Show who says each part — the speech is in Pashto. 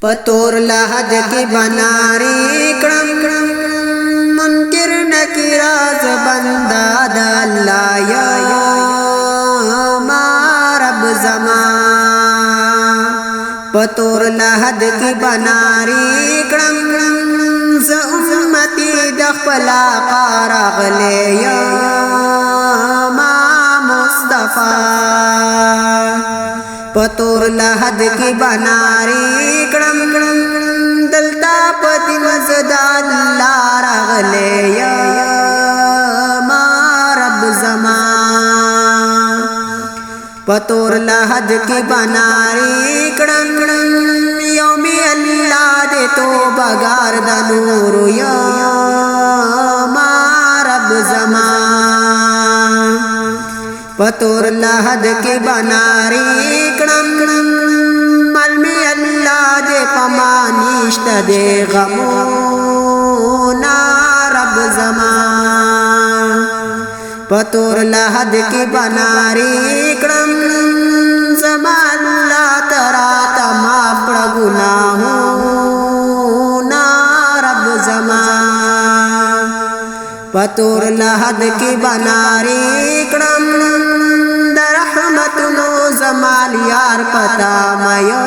Speaker 1: پتور لحد کی بناری کرم منکر نکراز بندہ دا اللہ یا رب زمان پتور لحد کی بناری کرم ز امتی دخلا قارغ لے یا مصطفیٰ پتور لحد کی بناری کرم دلتا پتی مزدا اللہ رغلے یا رب زمان پتور لحد کی بناری کرم یومی اللہ دے تو بگار دا نور یا رب زمان پتور لحد کی بناری کرم ملمی اللہ دے پمانیشت دے غمونا رب زمان پتور لحد کی بناری کرم زمان اللہ ترا تمام پر گناہونا رب زمان پتور لحد کی بناری کرم در رحمت نو زمان یار پتا میو